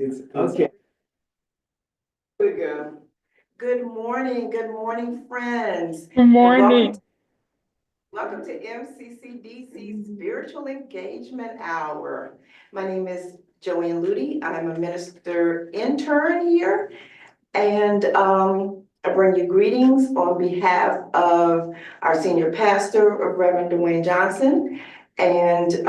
It's okay. There we go. Good morning, friends. Good And morning. welcome to MCCDC Spiritual Engagement Hour. My name is Joanne Luty. I'm a minister intern here, and I bring you greetings on behalf of our senior pastor, Reverend Dwayne Johnson, and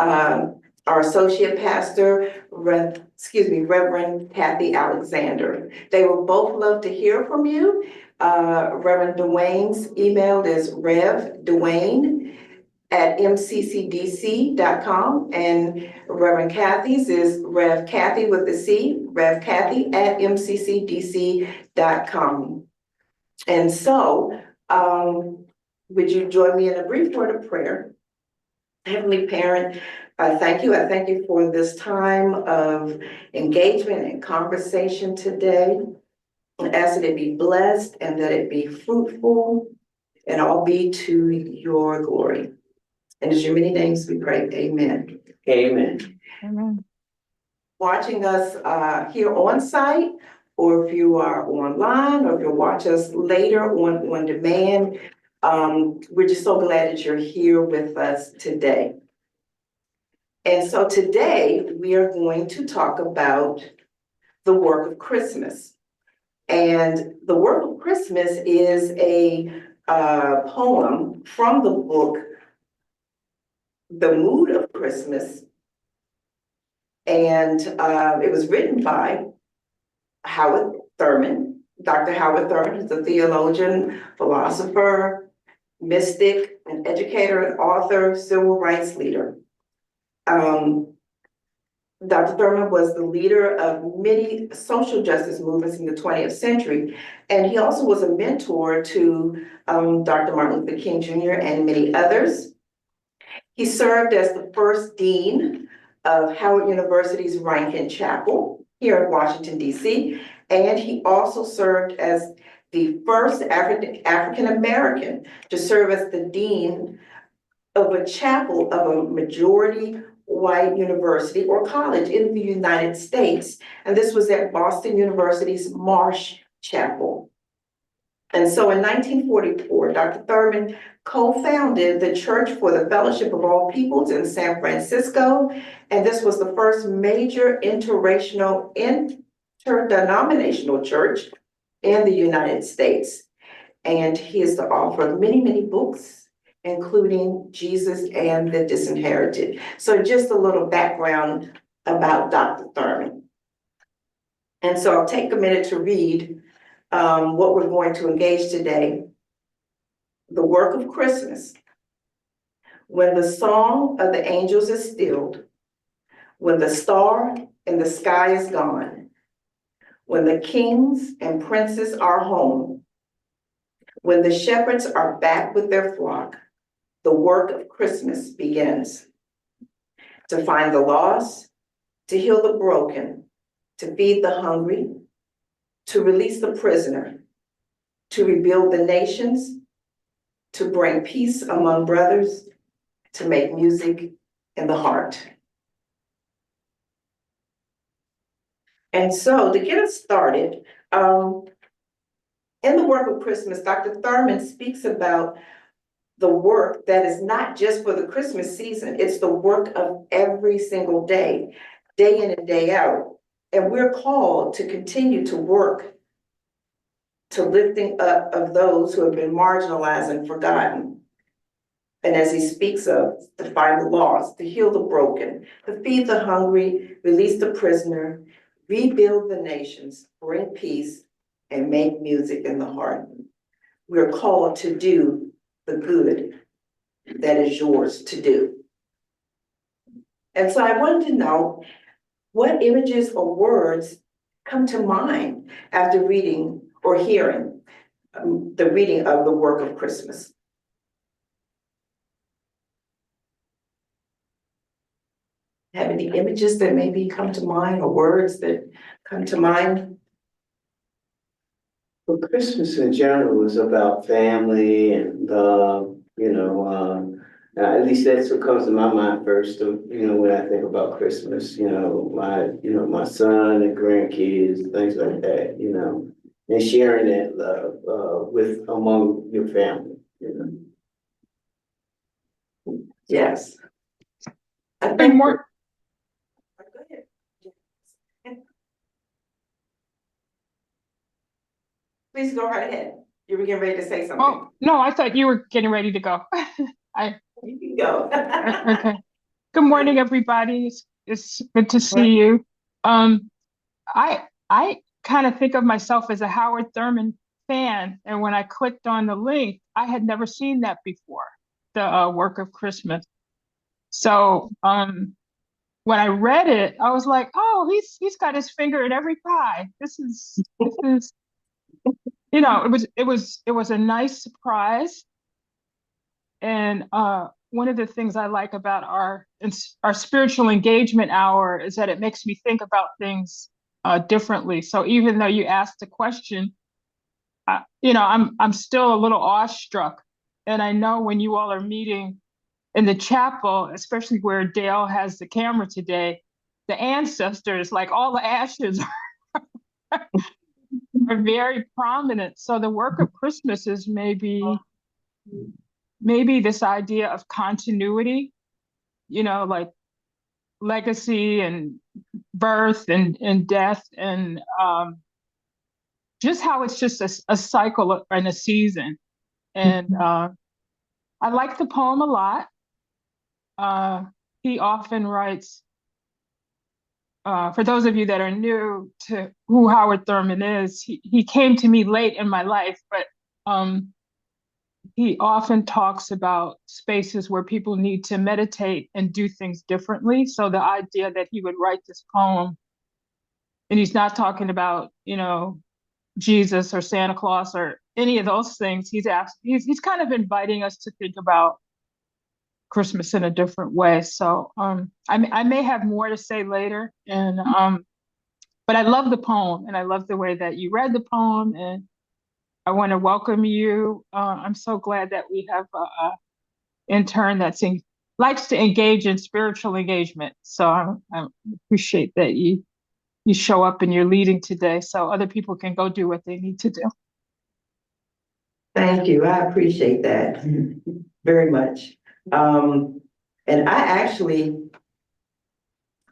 our associate pastor, Reverend Kathy Alexander. They will both love to hear from you. Reverend Dwayne's email is revdwayne@mccdc.com, and Reverend Kathy's is revkathy with the C, revkathy@mccdc.com. And so, would you join me in a brief word of prayer? Heavenly Parent, I thank you. I thank you for this time of engagement and conversation today. I ask that it be blessed and that it be fruitful and all be to your glory. And in your many names we pray, amen. Amen. Amen. Watching us here on site, or if you are online, or if you watch us later on demand, we're just so glad that you're here with us today. And so today we are going to talk about the work of Christmas. And the work of Christmas is a poem from the book, The Mood of Christmas. And it was written by Howard Thurman. Dr. Howard Thurman is a theologian, philosopher, mystic, an educator, and author, civil rights leader. Dr. Thurman was the leader of many social justice movements in the 20th century, and he also was a mentor to Dr. Martin Luther King Jr. and many others. He served as the first dean of Howard University's Rankin Chapel here in Washington, D.C., and he also served as the first African American to serve as the dean of a chapel of a majority white university or college in the United States. And this was at Boston University's Marsh Chapel. And so in 1944, Dr. Thurman co-founded the Church for the Fellowship of All Peoples in San Francisco. And this was the first major interdenominational church in the United States. And he is the author of many, many books, including Jesus and the Disinherited. So just a little background about Dr. Thurman. And so I'll take a minute to read what we're going to engage today. The work of Christmas. When the song of the angels is stilled, when the star in the sky is gone, when the kings and princes are home, when the shepherds are back with their flock, the work of Christmas begins. To find the lost, to heal the broken, to feed the hungry, to release the prisoner, to rebuild the nations, to bring peace among brothers, to make music in the heart. And so to get us started, in the work of Christmas, Dr. Thurman speaks about the work that is not just for the Christmas season, it's the work of every single day, day in and day out. And we're called to continue to work to lifting up of those who have been marginalized and forgotten. And as he speaks of, to find the lost, to heal the broken, to feed the hungry, release the prisoner, rebuild the nations, bring peace, and make music in the heart. We're called to do the good that is yours to do. And so I wanted to know what images or words come to mind after reading or hearing the reading of the work of Christmas. Have any images that maybe come to mind or words that come to mind? Well, Christmas in general is about family and At least that's what comes to my mind first, when I think about Christmas, my son and grandkids, things like that, and sharing that love, among your family, Yes. I Good think. morning. Go ahead. Please go right ahead. You were getting ready to say something. Oh, no, I thought you were getting ready to go. You can go. Okay. Good morning, everybody. It's good to see you. I kind of think of myself as a Howard Thurman fan, and when I clicked on the link, I had never seen that before, the work of Christmas. So when I read it, I was like, oh, he's got his finger in every pie. This is it was a nice surprise. And one of the things I like about our spiritual engagement hour is that it makes me think about things differently. So even though you asked the question, I'm still a little awestruck. And I know when you all are meeting in the chapel, especially where Dale has the camera today, the ancestors, like all the ashes, are very prominent. So the work of Christmas is maybe this idea of continuity, like legacy and birth and death, and just how it's just a cycle and a season. And I like the poem a lot. He often writes, for those of you that are new to who Howard Thurman is, he came to me late in my life, but he often talks about spaces where people need to meditate and do things differently. So the idea that he would write this poem, and he's not talking about, Jesus or Santa Claus or any of those things. He's kind of inviting us to think about Christmas in a different way. So I may have more to say later, and but I love the poem, and I love the way that you read the poem, and I want to welcome you. I'm so glad that we have a intern that likes to engage in spiritual engagement. So I appreciate that you show up and you're leading today, so other people can go do what they need to do. Thank you. I appreciate that very much. And I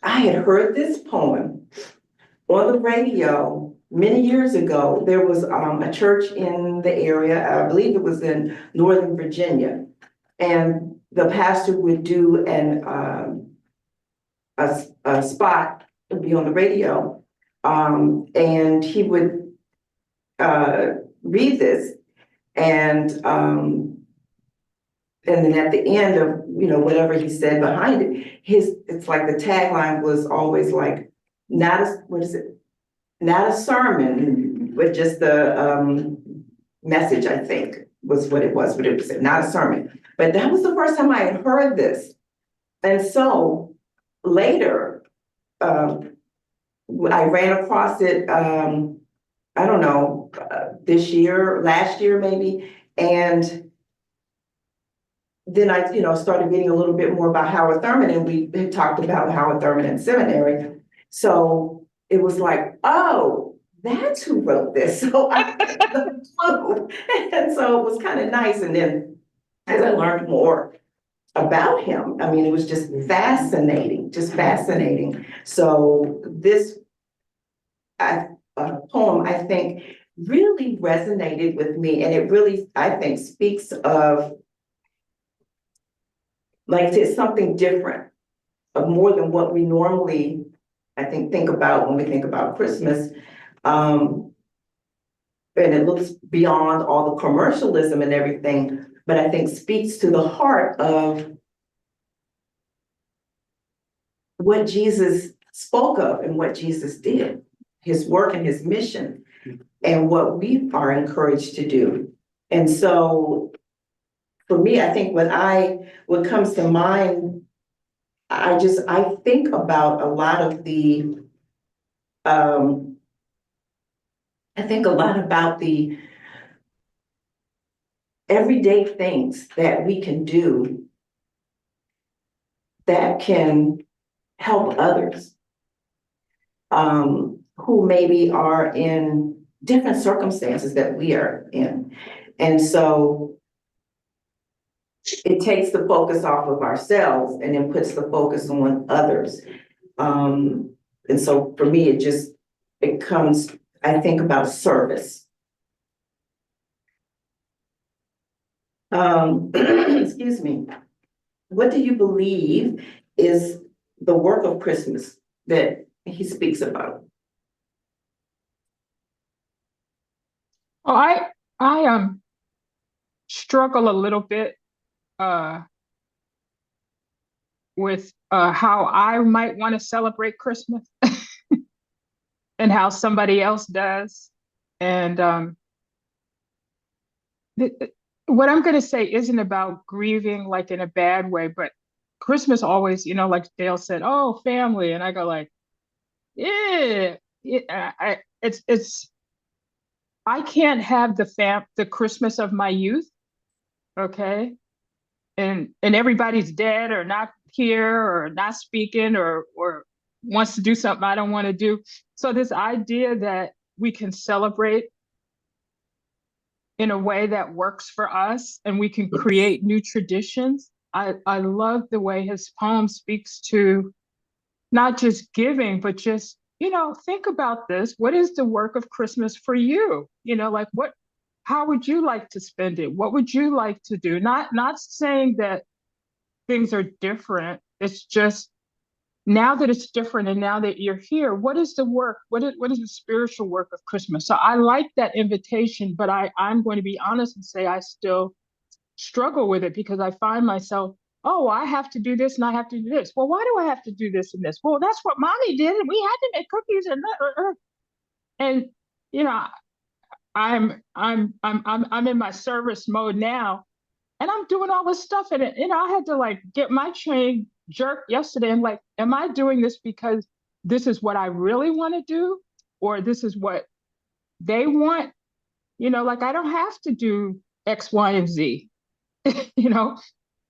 had heard this poem on the radio many years ago. There was a church in the area, I believe it was in Northern Virginia, and the pastor would do a spot, would be on the radio, and he would read this, and then at the end of whatever he said behind it, it's like the tagline was always like, not a sermon, but just the message, I think was what it was, but it was not a sermon. But that was the first time I had heard this. And so later, I ran across it, I don't know, last year maybe. And then I, started reading a little bit more about Howard Thurman, and we had talked about Howard Thurman in seminary. So it was like, oh, that's who wrote this. So I had the clue. And so it was kind of nice. And then as I learned more about him, I mean, it was just fascinating, So this poem, I think, really resonated with me. And it really, I think, speaks of, like, it's something different, of more than what we normally, I think about when we think about Christmas. And it looks beyond all the commercialism and everything, but I think speaks to the heart of what Jesus spoke of and what Jesus did, his work and his mission, and what we are encouraged to do. And so for me, I think what comes to mind, I think about a lot of the, I think a lot about the everyday things that we can do that can help others who maybe are in different circumstances that we are in. And so it takes the focus off of ourselves and then puts the focus on others. And so for me, it comes, I think about service. Excuse me. What do you believe is the work of Christmas that he speaks about? Oh, I struggle a little bit with how I might want to celebrate Christmas and how somebody else does. And what I'm going to say isn't about grieving like in a bad way, but Christmas always, like Dale said, oh, family. And I go like, yeah, I can't have the Christmas of my youth. Okay. And everybody's dead or not here or not speaking or wants to do something I don't want to do. So this idea that we can celebrate in a way that works for us and we can create new traditions. I love the way his poem speaks to not just giving, but just, think about this. What is the work of Christmas for you? Like how would you like to spend it? What would you like to do? Not saying that things are different. It's just now that it's different and now that you're here, what is the work? What is the spiritual work of Christmas? So I like that invitation, but I'm going to be honest and say I still struggle with it because I find myself, oh, I have to do this and I have to do this. Well, why do I have to do this and this? Well, that's what mommy did, and we had to make cookies and I'm in my service mode now, and I'm doing all this stuff, and I had to like get my chain jerked yesterday. And like, am I doing this because this is what I really want to do, or this is what they want? Like I don't have to do X, Y, and Z.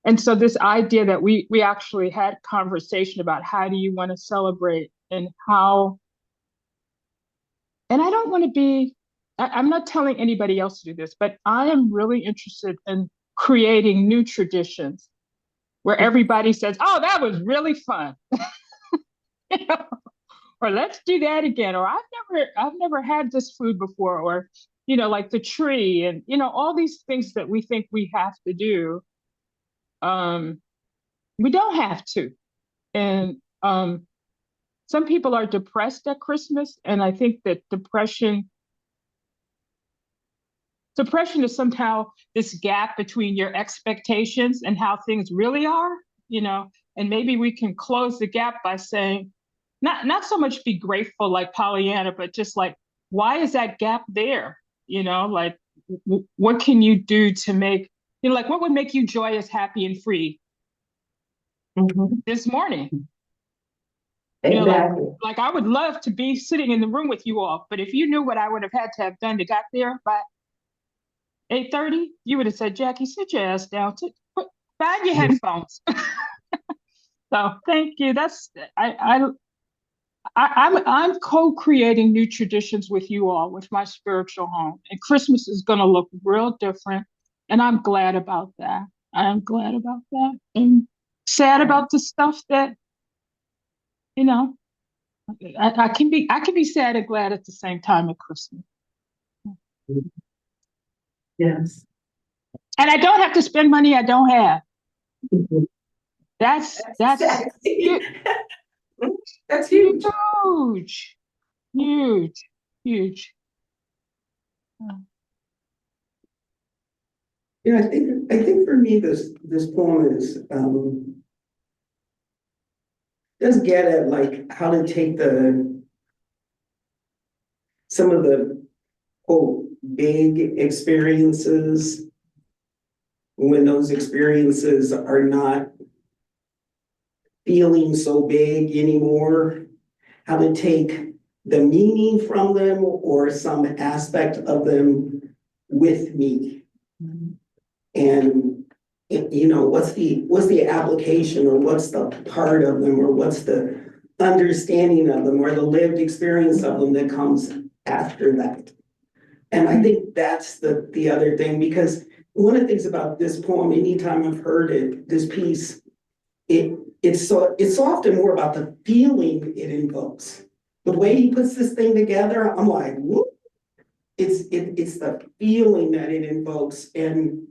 And so this idea that we actually had conversation about how do you want to celebrate and how, and I don't want to be, I'm not telling anybody else to do this, but I am really interested in creating new traditions where everybody says, oh, that was really fun. Or let's do that again. Or I've never had this food before, or, like the tree and, all these things that we think we have to do. We don't have to. And some people are depressed at Christmas. And I think that depression is somehow this gap between your expectations and how things really are, and maybe we can close the gap by saying, not so much be grateful like Pollyanna, but just like, why is that gap there? Like, what can you do to make, like, what would make you joyous, happy, and free this morning? Exactly. Like I would love to be sitting in the room with you all, but if you knew what I would have had to have done to get there by 8:30, you would have said, Jackie, sit your ass down. Find your headphones. So thank you. I'm co-creating new traditions with you all, with my spiritual home. And Christmas is going to look real different. And I'm glad about that. I am glad about that. And sad about the stuff that, I can be sad and glad at the same time at Christmas. Yes. And I don't have to spend money I don't have. That's huge. That's huge. Huge. Yeah, I think for me this poem is does get at like how to take some of the quote big experiences when those experiences are not feeling so big anymore, how to take the meaning from them or some aspect of them with me. And you know, what's the application, or what's the part of them, or what's the understanding of them, or the lived experience of them that comes after that. And I think that's the other thing, because one of the things about this poem, anytime I've heard it, this piece, it's often more about the feeling it invokes. The way he puts this thing together, I'm like, whoop. It's the feeling that it invokes, and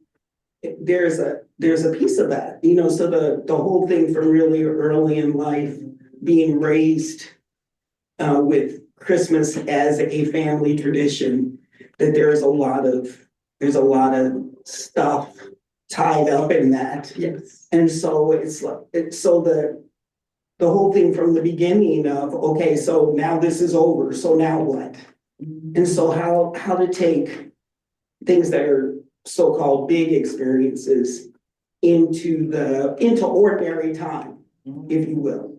there's a piece of that, you know, so the whole thing from really early in life, being raised with Christmas as a family tradition, that there's a lot of stuff tied up in that. Yes. And so the whole thing from the beginning of, okay, so now this is over, so now what? And so how to take things that are so-called big experiences into ordinary time, if you will.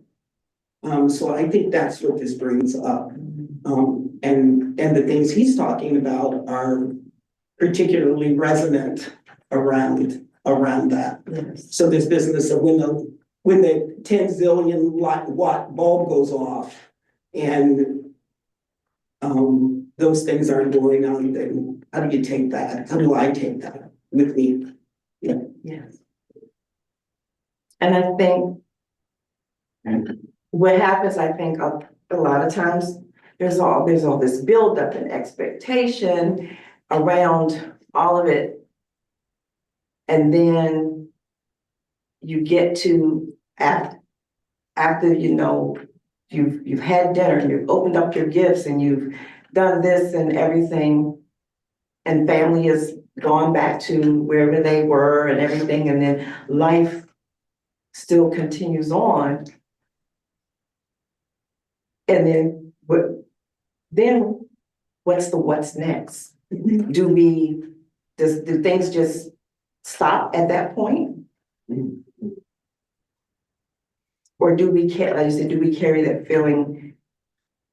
So I think that's what this brings up. And the things he's talking about are particularly resonant around that. Yes. So this business of when the 10 zillion watt bulb goes off and those things aren't going on, then how do you take that? How do I take that with me? Yeah. Yes. And I think what happens, I think a lot of times, there's all this buildup and expectation around all of it. And then you get to after you know, you've had dinner and you've opened up your gifts and you've done this and everything, and family has gone back to wherever they were and everything, and then life still continues on. And then what's next? Do things just stop at that point? Or do we carry that feeling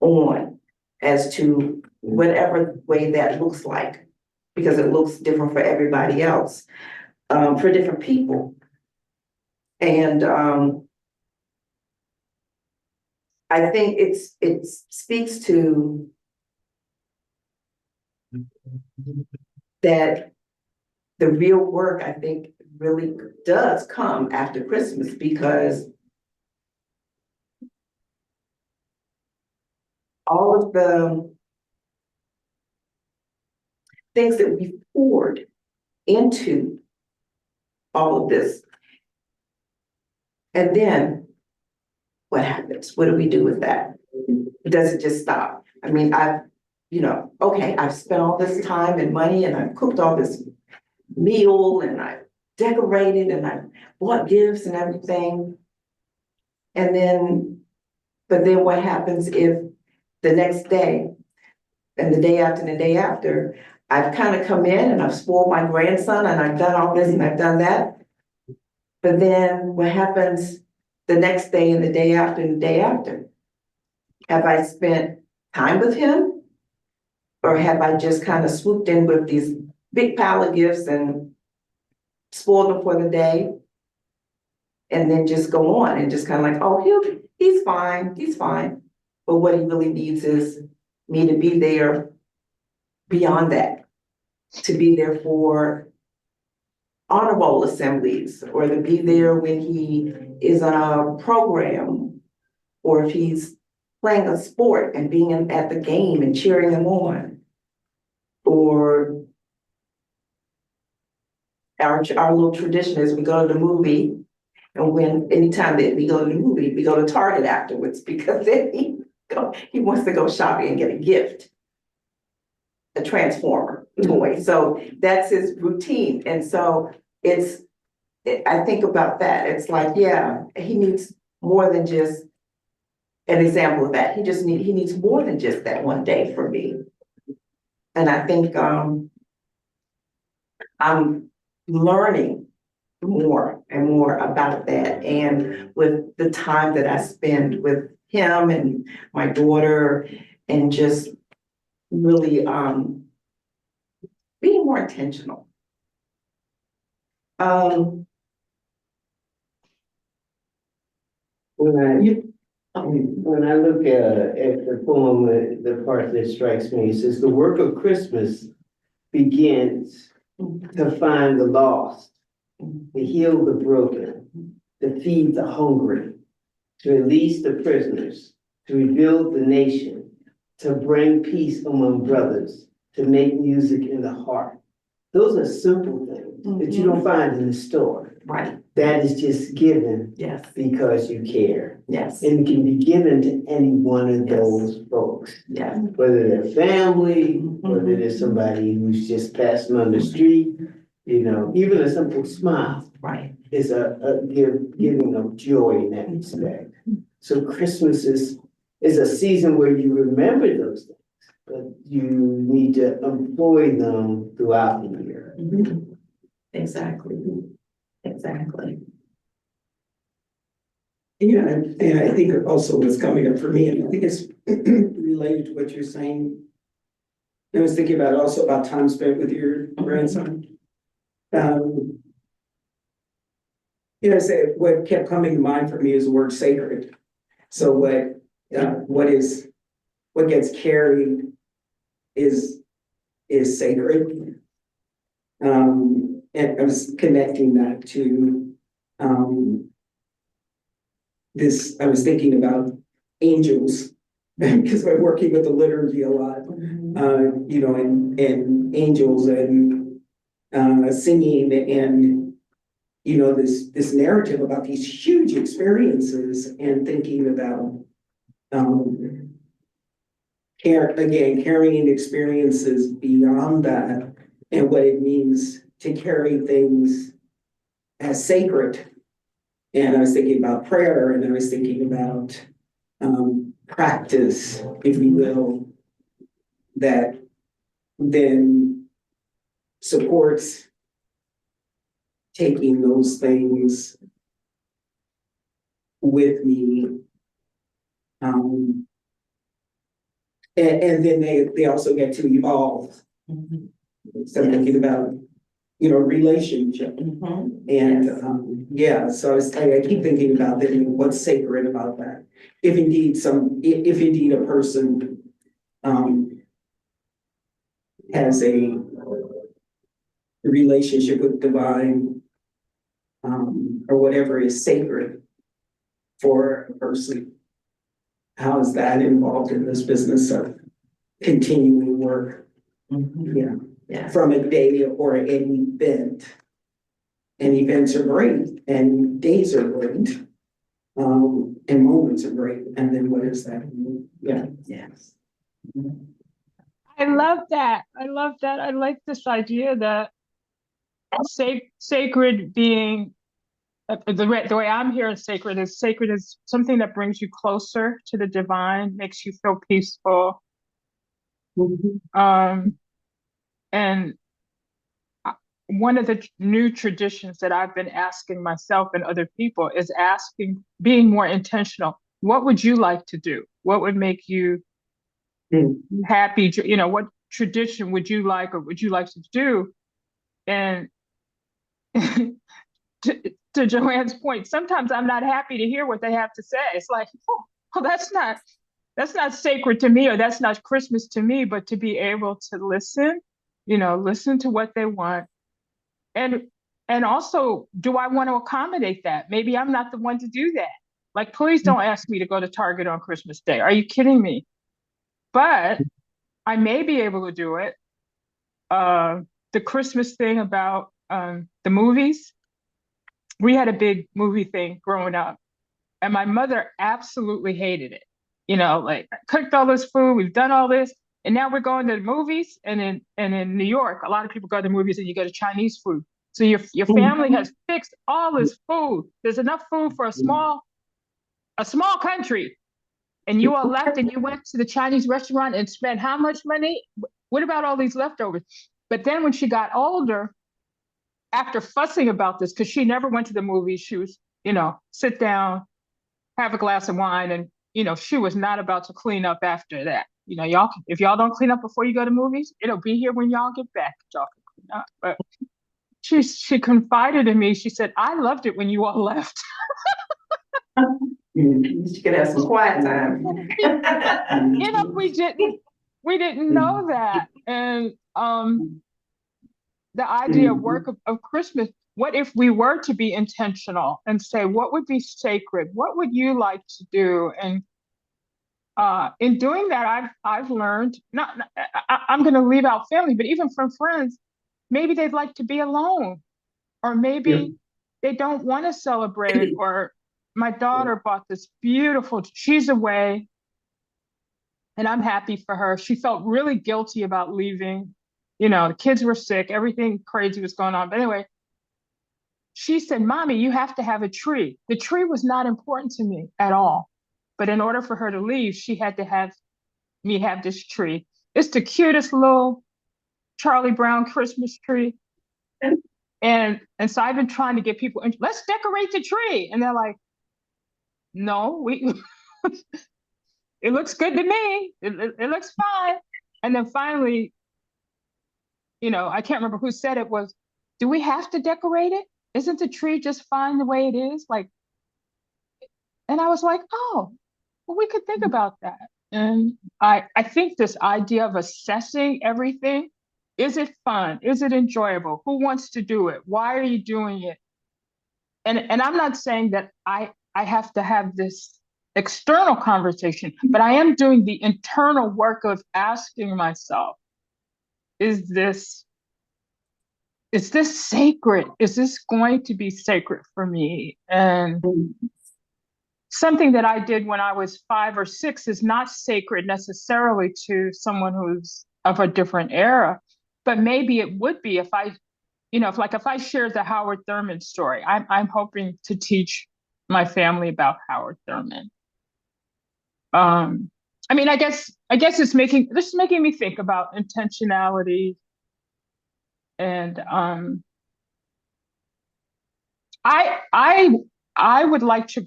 on as to whatever way that looks like? Because it looks different for everybody else, for different people. And I think it speaks to that the real work, I think, really does come after Christmas, because all of the things that we've poured into all of this, and then what happens? What do we do with that? Does it just stop? I mean, I've spent all this time and money, and I've cooked all this meal, and I've decorated, and I've bought gifts and everything. But then what happens if the next day and the day after and the day after, I've kind of come in and I've spoiled my grandson and I've done all this and I've done that. But then what happens the next day and the day after and the day after? Have I spent time with him? Or have I just kind of swooped in with these big pile of gifts and spoiled them for the day? And then just go on and just kind of like, oh, he's fine. But what he really needs is me to be there beyond that, to be there for honor roll assemblies, or to be there when he is on a program, or if he's playing a sport and being at the game and cheering him on, or our little tradition is we go to the movie, and anytime that we go to the movie, we go to Target afterwards, because then he wants to go shopping and get a gift, a Transformer toy. So that's his routine. And so I think about that. It's like, yeah, he needs more than just an example of that. He needs more than just that one day for me. And I think I'm learning more and more about that. And with the time that I spend with him and my daughter, and just really being more intentional. When I look at the poem, the part that strikes me, it says, the work of Christmas begins to find the lost, to heal the broken, to feed the hungry, to release the prisoners, to rebuild the nation, to bring peace among brothers, to make music in the heart. Those are simple things that you don't find in the store. Right, That is just given yes, because you care. yes, And it can be given to any one of Yes. those folks, yes. whether they're family, whether they're somebody who's just passing on the street, you know, even a simple smile Right, is a giving of joy in that respect. So Christmas is a season where you remember those things, but you need to employ them throughout the year. exactly, exactly. Yeah, and I think also what's coming up for me, and I think it's related to what you're saying. I was thinking about also about time spent with your grandson. You know, what kept coming to mind for me is the word sacred. So what gets carried is sacred. And I was connecting that to I was thinking about angels because I'm working with the liturgy a lot, you know, and angels and singing and, you know, this narrative about these huge experiences and thinking about, carrying experiences beyond that and what it means to carry things as sacred. And I was thinking about prayer and I was thinking about practice, if you will, that then supports taking those things with me. And then they also get to evolve. So I'm thinking about, you know, relationship. And yeah, so I keep thinking about that, what's sacred about that. If indeed a person has a relationship with divine, or whatever is sacred for a person, how is that involved in this business of continuing work? Yeah, Yeah, from a day or an event. And events are great, and days are great, and moments are great. And then what is that? Yeah. yes. I love that. I love that. I like this idea that sacred being the way I'm hearing sacred is something that brings you closer to the divine, makes you feel peaceful. Um, and one of the new traditions that I've been asking myself and other people is being more intentional. What would you like to do? What would make you happy? You know, what tradition would you like or would you like to do? And to Joanne's point, sometimes I'm not happy to hear what they have to say. It's like, oh, well, that's not sacred to me, or that's not Christmas to me, but to be able to listen, you know, listen to what they want. And also, do I want to accommodate that? Maybe I'm not the one to do that. Like, please don't ask me to go to Target on Christmas Day. Are you kidding me? But I may be able to do it. The Christmas thing about the movies, we had a big movie thing growing up, and my mother absolutely hated it. You know, like, I cooked all this food, we've done all this, and now we're going to the movies. And in New York, a lot of people go to the movies and you go to Chinese food. So your family has fixed all this food. There's enough food for a small country. And you all left and you went to the Chinese restaurant and spent how much money? What about all these leftovers? But then when she got older, after fussing about this, because she never went to the movies, she was, you know, sit down, have a glass of wine, and, you know, she was not about to clean up after that. You know, if y'all don't clean up before you go to movies, it'll be here when y'all get back. Y'all can clean up. But she confided in me. She said, I loved it when you all left. You could have some quiet time. You know, we didn't know that. And the idea of work of Christmas, what if we were to be intentional and say, what would be sacred? What would you like to do? And in doing that, I've learned I'm going to leave out family, but even from friends, maybe they'd like to be alone, or maybe they don't want to celebrate. Or my daughter bought this beautiful, she's away, and I'm happy for her. She felt really guilty about leaving. You know, the kids were sick, everything crazy was going on. But anyway, she said, Mommy, you have to have a tree. The tree was not important to me at all. But in order for her to leave, she had to have me have this tree. It's the cutest little Charlie Brown Christmas tree. And so I've been trying to get people, let's decorate the tree. And they're like, no, it looks good to me. It looks fine. And then finally, you know, I can't remember who said it was, do we have to decorate it? Isn't the tree just fine the way it is? Like, and I was like, oh, well, we could think about that. And I think this idea of assessing everything, is it fun? Is it enjoyable? Who wants to do it? Why are you doing it? And I'm not saying that I have to have this external conversation, but I am doing the internal work of asking myself, is this sacred? Is this going to be sacred for me? And something that I did when I was 5 or 6 is not sacred necessarily to someone who's of a different era, but maybe it would be if I, you know, if I shared the Howard Thurman story. I'm hoping to teach my family about Howard Thurman. I mean, I guess this is making me think about intentionality. And I would like to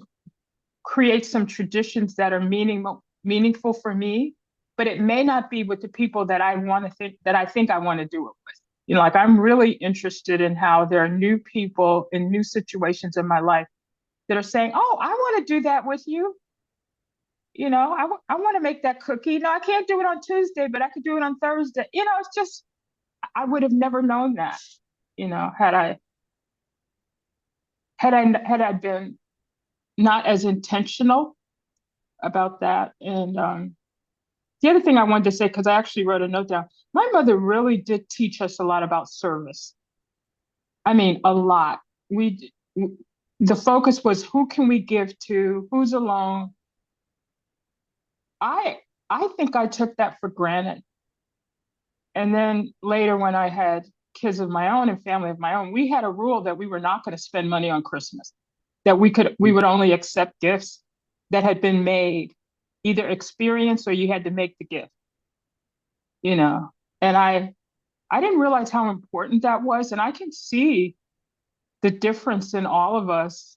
create some traditions that are meaningful for me, but it may not be with the people that I think I want to do it with. You know, like I'm really interested in how there are new people in new situations in my life that are saying, oh, I want to do that with you. You know, I want to make that cookie. No, I can't do it on Tuesday, but I could do it on Thursday. You know, it's just, I would have never known that, you know, had I been not as intentional about that. And the other thing I wanted to say, because I actually wrote a note down, my mother really did teach us a lot about service. I mean, a lot. The focus was, who can we give to? Who's alone? I think I took that for granted. And then later, when I had kids of my own and family of my own, we had a rule that we were not going to spend money on Christmas, that we would only accept gifts that had been made, either experience or you had to make the gift, you know. And I didn't realize how important that was. And I can see the difference in all of us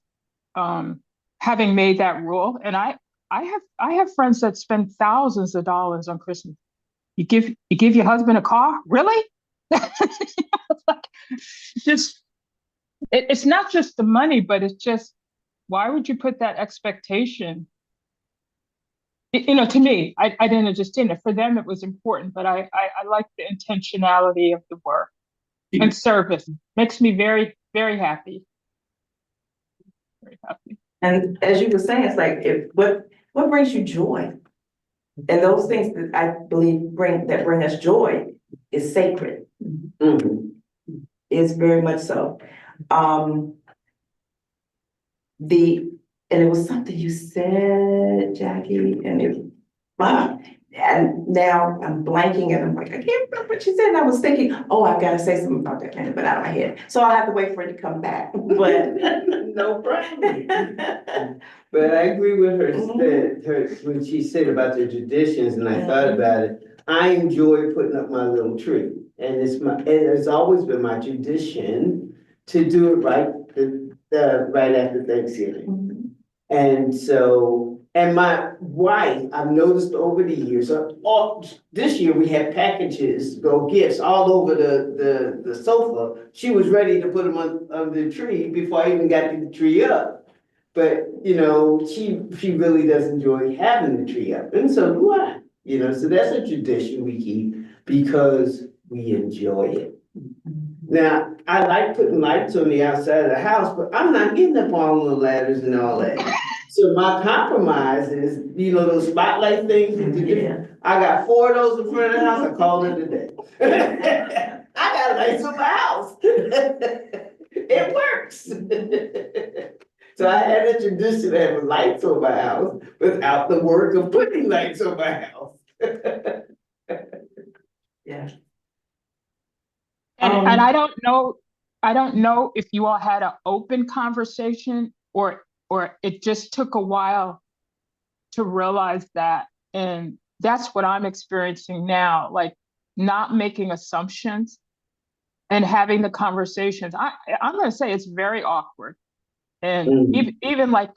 having made that rule. And I have friends that spend thousands of dollars on Christmas. You give your husband a car? Really? It's not just the money, but it's just, why would you put that expectation? You know, to me, I didn't understand it. For them, it was important, but I like the intentionality of the work and service. Makes me very, very happy. Very happy. And as you were saying, it's like, what brings you joy? And those things that I believe bring us joy is sacred. Mhm. Is very much so. And it was something you said, Jackie, and now I'm blanking and I'm like, I can't remember what you said. And I was thinking, oh, I've got to say something about that minute, but out of my head. So I'll have to wait for it to come back. But No problem. But I agree with her when she said about the traditions, and I thought about it. I enjoy putting up my little tree, and it's always been my tradition to do it right after Thanksgiving. And so, and my wife, I've noticed over the years, this year we had packages, gifts all over the sofa. She was ready to put them on the tree before I even got the tree up. But, you know, she really does enjoy having the tree up, and so do I. You know, so that's a tradition we keep because we enjoy it. Now, I like putting lights on the outside of the house, but I'm not getting up on the ladders and all that. So my compromise is, you know, those spotlight things. Yeah. I got 4 of those in front of the house, I call it a day. I got lights on my house. It works. So I had a tradition to have lights on my house without the work of putting lights on my house. Yeah. And I don't know if you all had an open conversation or it just took a while to realize that. And that's what I'm experiencing now, like not making assumptions and having the conversations. I'm gonna say it's very awkward. And even like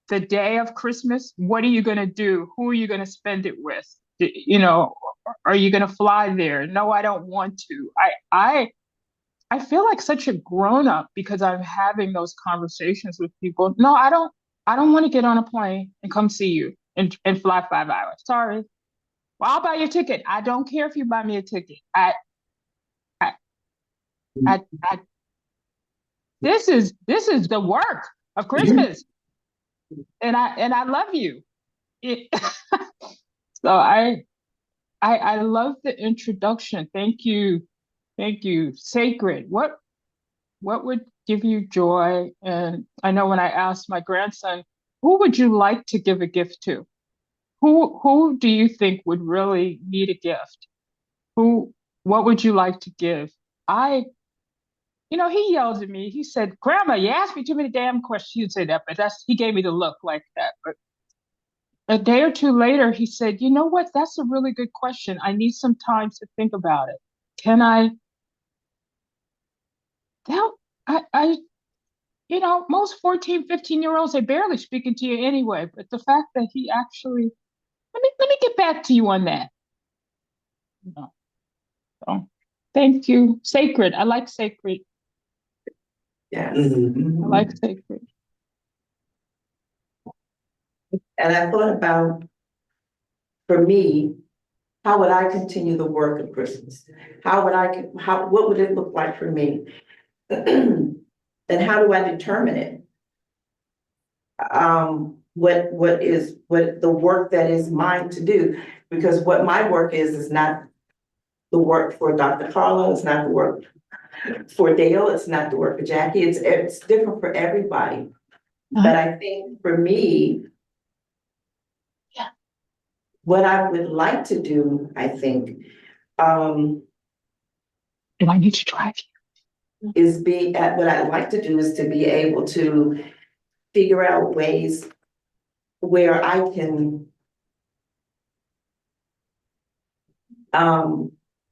the day of Christmas, what are you gonna do? Who are you gonna spend it with? You know, are you gonna fly there? No, I don't want to. I feel like such a grown up because I'm having those conversations with people. No, I don't want to get on a plane and come see you and fly 5 hours. Sorry. Well, I'll buy you a ticket. I don't care if you buy me a ticket. I, I this is the work of Christmas. And I love you. It, so I love the introduction. Thank you. Thank you. Sacred. What would give you joy? And I know when I asked my grandson, who would you like to give a gift to? Who do you think would really need a gift? What would you like to give? He yelled at me. He said, Grandma, you asked me too many damn questions. He didn't say that, but he gave me the look like that. But a day or two later, he said, you know what? That's a really good question. I need some time to think about it. Can I? That, I most 14, 15-year-olds, they barely speaking to you anyway. But the fact that he actually, let me get back to you on that. No. So, thank you. Sacred. I like sacred. Yes. I like sacred. And I thought about, for me, how would I continue the work of Christmas? What would it look like for me? And how do I determine it? What the work that is mine to do? Because what my work is not the work for Dr. Carla, it's not the work for Dale, it's not the work for Jackie, it's different for everybody. But I think for me, what I would like to do, I think, Do I need to drive you? is what I'd like to do is to be able to figure out ways where I can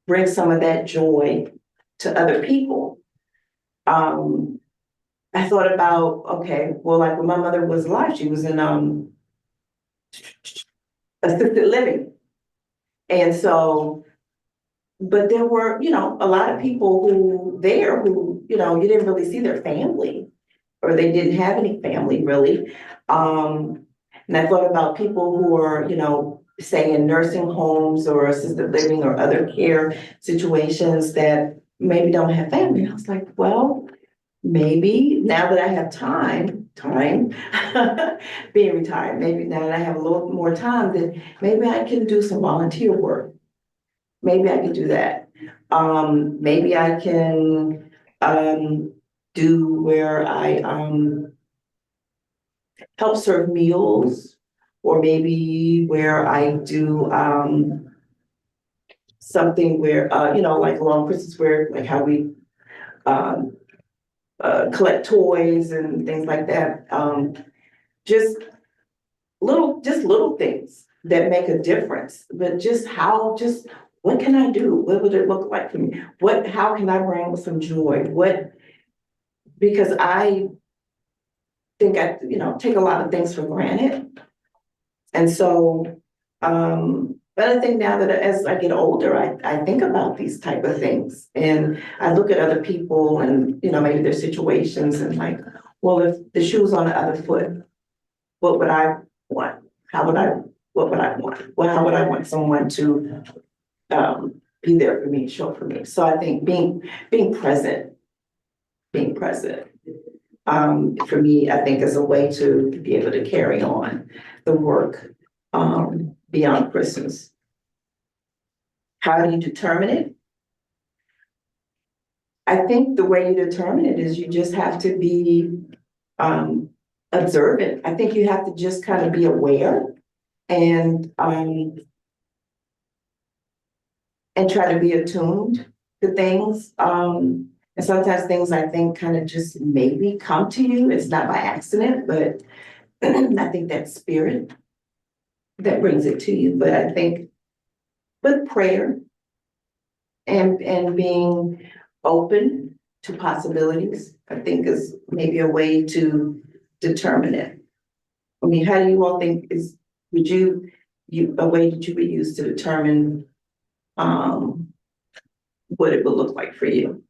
bring some of that joy to other people. I thought about, okay, well, like when my mother was alive, she was in assisted living. And so, but there were, a lot of people who, you didn't really see their family, or they didn't have any family really. And I thought about people who are, say in nursing homes or assisted living or other care situations that maybe don't have family. I was like, well, maybe now that I have time being retired, maybe now that I have a little more time, then maybe I can do some volunteer work. Maybe I can do that. Maybe I can do where I help serve meals, or maybe where I do something where like along Christmas, where like how we collect toys and things like that. Just little things that make a difference. But what can I do? What would it look like for me? How can I bring some joy? Because I think I take a lot of things for granted. And so, but I think now that as I get older, I think about these type of things, and I look at other people and, maybe their situations and like, well, if the shoe's on the other foot, what would I want? What would I want? Well, how would I want someone to be there for me, show up for me? So I think being present, for me, I think is a way to be able to carry on the work beyond Christmas. How do you determine it? I think the way you determine it is you just have to be observant. I think you have to just kind of be aware and try to be attuned to things. And sometimes things I think kind of just maybe come to you. It's not by accident, but I think that spirit that brings it to you. But I think with prayer and being open to possibilities, I think is maybe a way to determine it. I mean, how do you all think would you a way that you would use to determine what it would look like for you?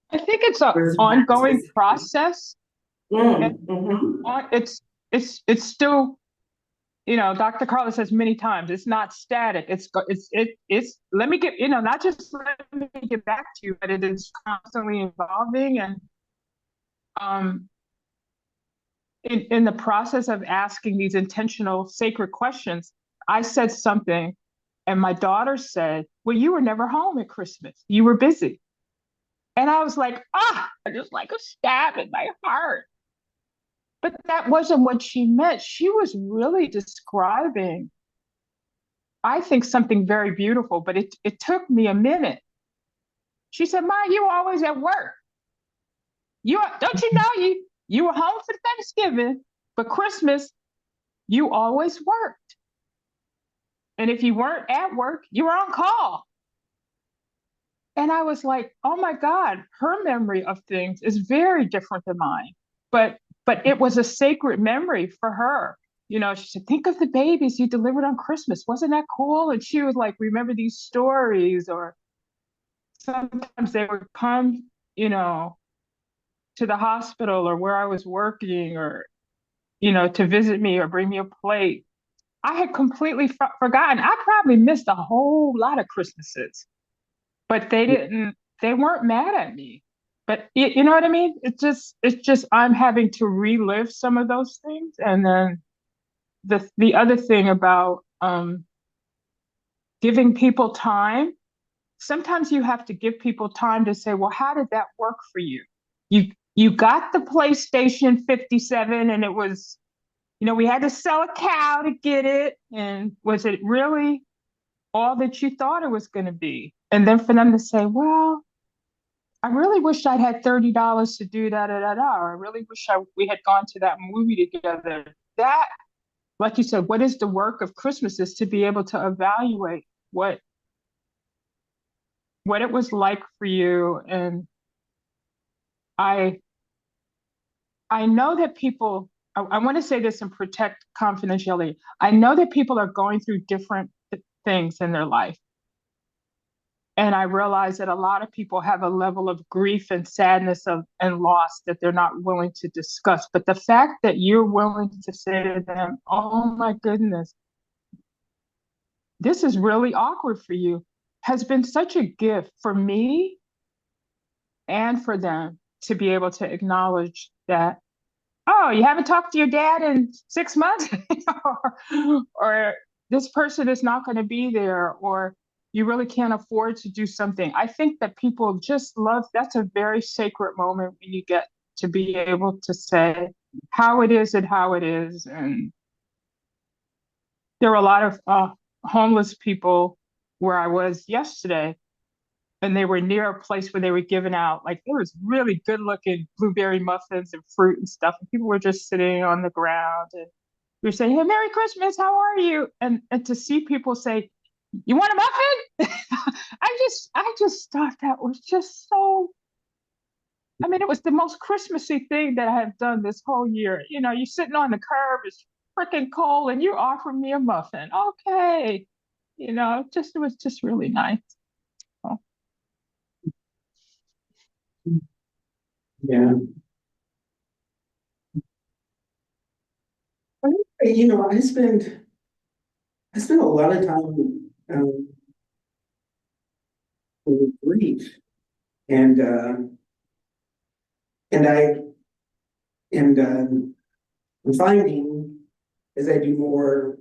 I think it's an Versus ongoing specifically. process. Mhm. It's still, Dr. Carla says many times, it's not static. It's let me get, not just let me get back to you, but it is constantly evolving. And in the process of asking these intentional, sacred questions, I said something, and my daughter said, "Well, you were never home at Christmas. You were busy." And I was like, just like a stab in my heart. But that wasn't what she meant. She was really describing, I think, something very beautiful, but it took me a minute. She said, "Ma, you always at work. Don't you know you were home for Thanksgiving, but Christmas, you always worked. And if you weren't at work, you were on call." And I was like, oh my God, her memory of things is very different than mine. But it was a sacred memory for her. She said, "Think of the babies you delivered on Christmas. Wasn't that cool?" And she was like, "Remember these stories?" Or sometimes they would come, to the hospital or where I was working, or, to visit me or bring me a plate. I had completely forgotten. I probably missed a whole lot of Christmases, but they weren't mad at me. But you know what I mean? It's just I'm having to relive some of those things. And then the other thing about giving people time, sometimes you have to give people time to say, well, how did that work for you? You got the PlayStation 57 and it was, we had to sell a cow to get it. And was it really all that you thought it was going to be? And then for them to say, well, I really wish I'd had $30 to do da da da da, or I really wish we had gone to that movie together. That, like you said, what is the work of Christmas is to be able to evaluate what it was like for you. And I know that people, I want to say this and protect confidentiality. I know that people are going through different things in their life. And I realize that a lot of people have a level of grief and sadness and loss that they're not willing to discuss. But the fact that you're willing to say to them, oh my goodness, this is really awkward for you, has been such a gift for me and for them to be able to acknowledge that, oh, you haven't talked to your dad in 6 months? or this person is not going to be there, or you really can't afford to do something. I think that people just love, that's a very sacred moment when you get to be able to say how it is and how it is. And there were a lot of homeless people where I was yesterday, and they were near a place where they were giving out, like, there was really good looking blueberry muffins and fruit and stuff. And people were just sitting on the ground, and we were saying, hey, Merry Christmas, how are you? And to see people say, you want a muffin? I just thought that was just so, I mean, it was the most Christmassy thing that I have done this whole year. You're sitting on the curb, it's freaking cold, and you're offering me a muffin. Okay. It was just really nice. So. Yeah. You know, I spend a lot of time, with grief and, and I, and, I'm finding as I do more,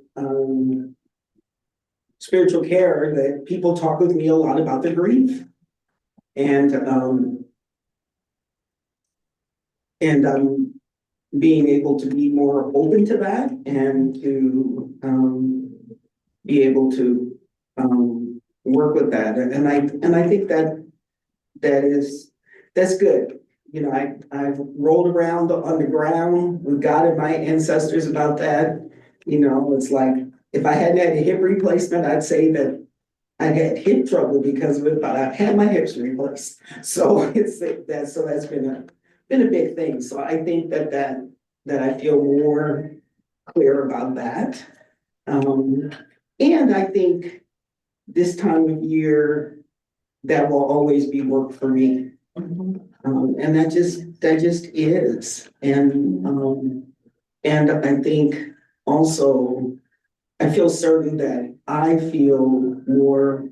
spiritual care that people talk with me a lot about their grief. And, I'm being able to be more open to that and to, be able to, work with that. And I think that that's good. You know, I've rolled around on the ground with God and my ancestors about that. You know, it's like, if I hadn't had a hip replacement, I'd say that I had hip trouble because of it, but I've had my hips replaced. So it's that, so that's been a big thing. So I think that I feel more clear about that. And I think this time of year, that will always be work for me. And that just is. And I think also, I feel certain that I feel more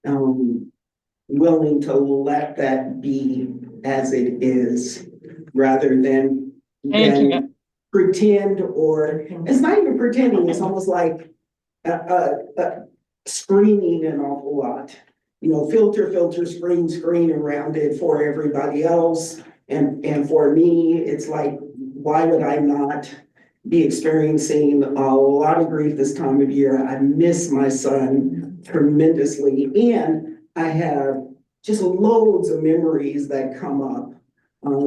willing to let that be as it is, rather than pretend, or it's not even pretending, it's almost like screening an awful lot. You know, filter, screen around it for everybody else. And for me, it's like, why would I not be experiencing a lot of grief this time of year? I miss my son tremendously, and I have just loads of memories that come up,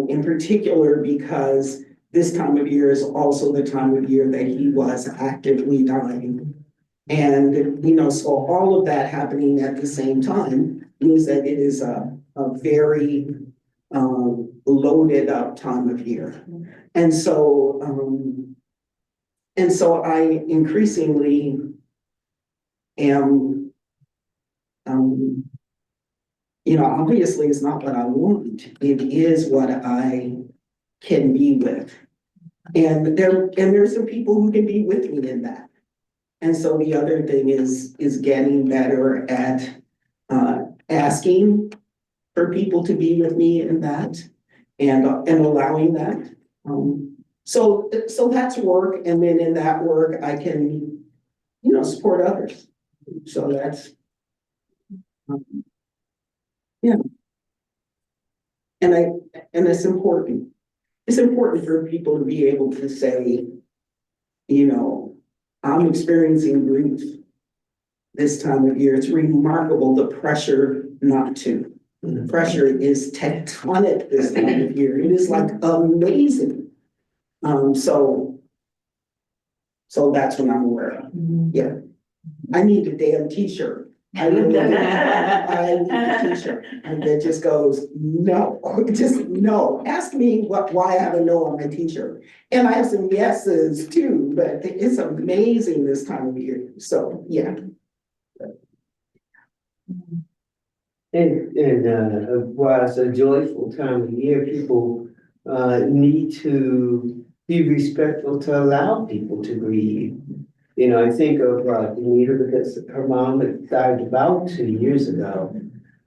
in particular because this time of year is also the time of year that he was actively dying. And, you know, so all of that happening at the same time means that it is a very loaded up time of year. And so I increasingly am, you know, obviously it's not what I want. It is what I can be with. And there's some people who can be with me in that. And so the other thing is getting better at asking for people to be with me in that, and allowing that. So that's work, and then in that work I can, you know, support others. So that's yeah. And it's important. It's important for people to be able to say, you know, I'm experiencing grief this time of year. It's remarkable the pressure not to. The pressure is tectonic this time of year. It is like amazing. So that's what I'm aware of. Yeah. I need a damn t-shirt. I need a t-shirt. And that just goes, no, just no. Ask me why I have a no on my t-shirt. And I have some yeses too, but it's amazing this time of year. So yeah. And while it's a joyful time of year, people need to be respectful to allow people to grieve. You know, I think of Anita, because her mom had died about 2 years ago,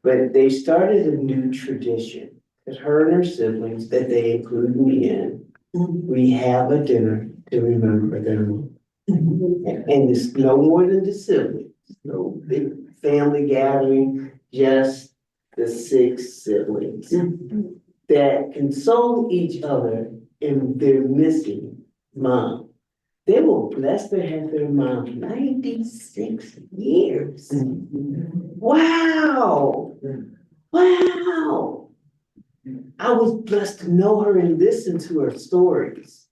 but they started a new tradition that her and her siblings, that they include me in, we have a dinner to remember them. And it's no more than the siblings, no big family gathering, just the 6 siblings that console each other in their missing mom. They were blessed to have their mom 96 years. Wow. Wow. I was blessed to know her and listen to her stories,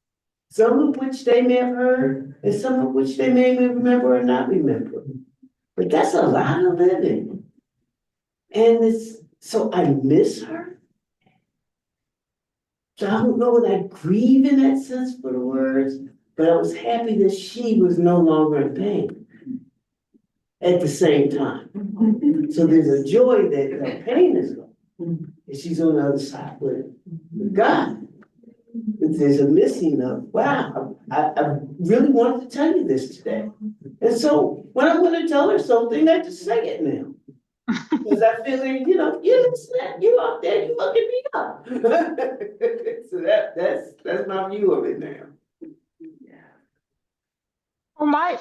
some of which they may have heard, and some of which they may remember or not remember. But that's a lot of living. And so I miss her. So I don't know that I grieve in that sense for the words, but I was happy that she was no longer in pain at the same time. So there's a joy that the pain is gone. and she's on the other side with God. There's a missing of, wow, I really wanted to tell you this today. And so when I'm gonna tell her something, I just say it now. Cause I feel like, you listen, you out there, you looking me up. So that's my view of it now. Well,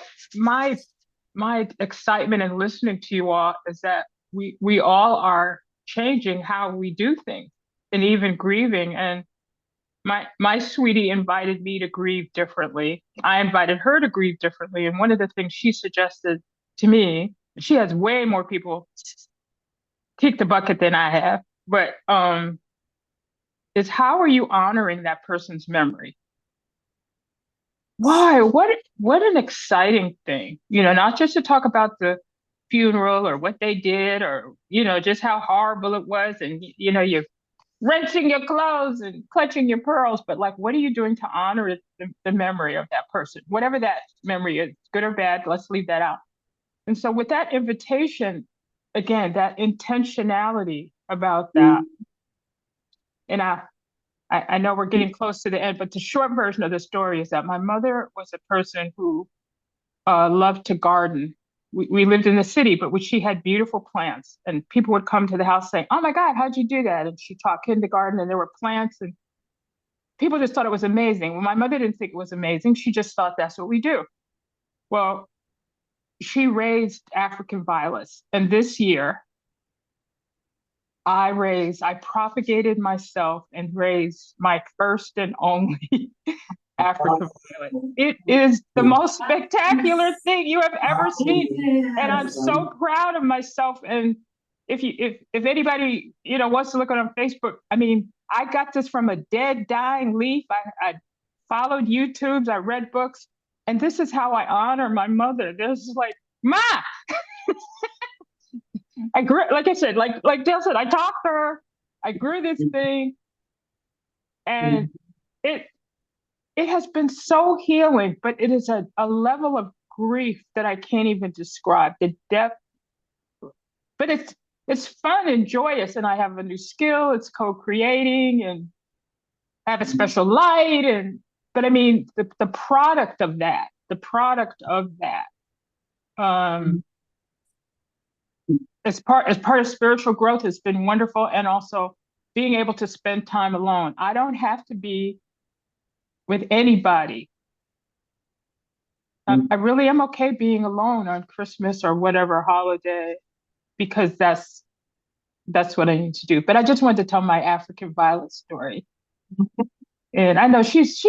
my excitement in listening to you all is that we all are changing how we do things and even grieving. And my sweetie invited me to grieve differently. I invited her to grieve differently. And one of the things she suggested to me, she has way more people kick the bucket than I have, but is how are you honoring that person's memory? Why? What an exciting thing. Not just to talk about the funeral or what they did or, just how horrible it was and you're wrenching your clothes and clutching your pearls, but like what are you doing to honor the memory of that person? Whatever that memory is, good or bad, let's leave that out. And so with that invitation, again, that intentionality about that. And I know we're getting close to the end, but the short version of the story is that my mother was a person who loved to garden. We lived in the city, but she had beautiful plants, and people would come to the house saying, "Oh my God, how'd you do that?" And she taught kindergarten, and there were plants, and people just thought it was amazing. Well, my mother didn't think it was amazing. She just thought that's what we do. Well, she raised African violets, and this year I propagated myself and raised my first and only African violet. It is the most spectacular thing you have ever seen. And I'm so proud of myself. And if anybody, wants to look on Facebook, I mean, I got this from a dead, dying leaf. I followed YouTubes, I read books, and this is how I honor my mother. This is like, Ma! I grew, like I said, like Dale said, I talked to her, I grew this thing, and it has been so healing, but it is a level of grief that I can't even describe. The depth, but it's fun and joyous, and I have a new skill. It's co-creating, and I have a special light, but I mean the product of that, as part of spiritual growth has been wonderful, and also being able to spend time alone. I don't have to be with anybody. I really am okay being alone on Christmas or whatever holiday, because that's what I need to do. But I just wanted to tell my African violet story. And I know she's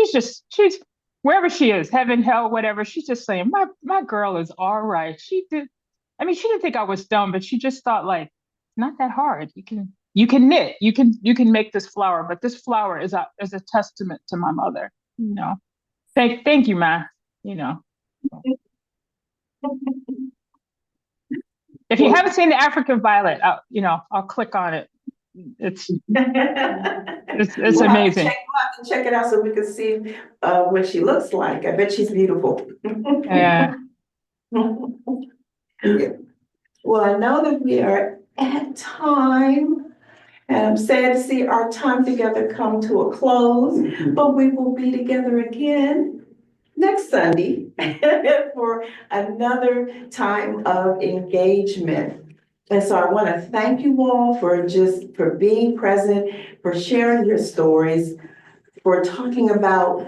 wherever she is, heaven, hell, whatever, she's just saying, my girl is all right. She didn't think I was dumb, but she just thought, like, it's not that hard. You can knit, you can make this flower, but this flower is a testament to my mother. Thank you, Ma. If you haven't seen the African violet, I'll click on it. It's amazing. We'll have to check it out so we can see what she looks like. I bet she's beautiful. Yeah. Well, I know that we are at time, and I'm sad to see our time together come to a close, but we will be together again next Sunday for another time of engagement. And so I want to thank you all for being present, for sharing your stories, for talking about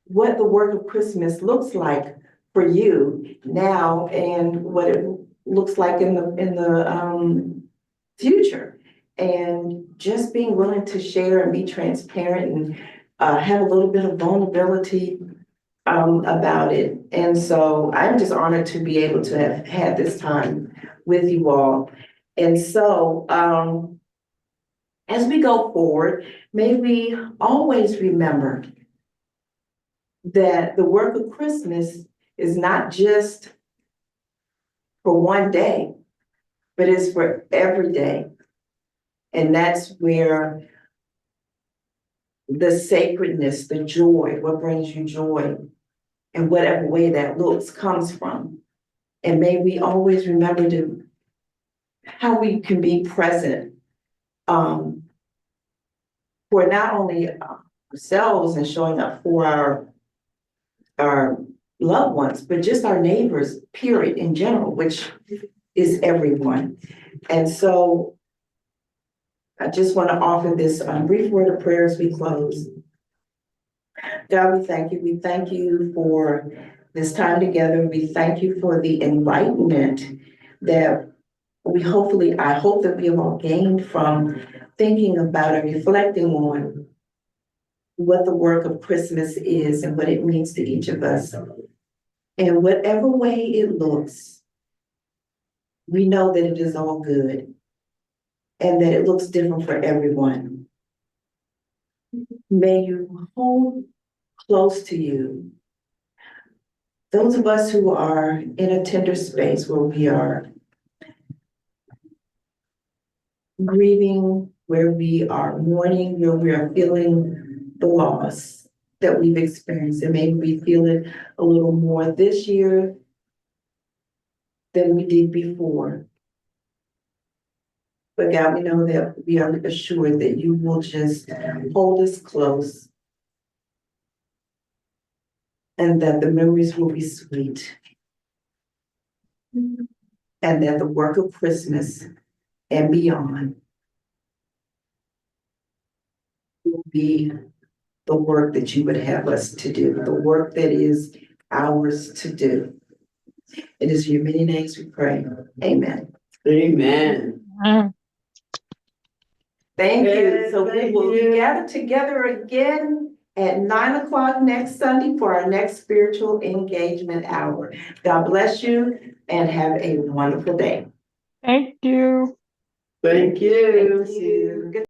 what the work of Christmas looks like for you now and what it looks like in the future, and just being willing to share and be transparent and have a little bit of vulnerability about it. And so I'm just honored to be able to have had this time with you all. And so as we go forward, may we always remember that the work of Christmas is not just for one day, but it's for every day. And that's where the sacredness, the joy, what brings you joy, and whatever way that looks, comes from. And may we always remember how we can be present for not only ourselves and showing up for our loved ones, but just our neighbors, period, in general, which is everyone. And so I just want to offer this brief word of prayer as we close. God, we thank you. We thank you for this time together. We thank you for the enlightenment that I hope that we have all gained from thinking about and reflecting on what the work of Christmas is and what it means to each of us. And whatever way it looks, we know that it is all good and that it looks different for everyone. May you hold close to you those of us who are in a tender space where we are grieving, where we are mourning, where we are feeling the loss that we've experienced. And maybe we feel it a little more this year than we did before. But God, we know that we are assured that you will just hold us close and that the memories will be sweet. And that the work of Christmas and beyond will be the work that you would have us to do, the work that is ours to do. It is in your many names we pray. Amen. Amen. Thank you. Yes, So we thank will you. gather together again at 9 o'clock next Sunday for our next spiritual engagement hour. God bless you and have a wonderful day. Thank you. Thank you. Thank you. Good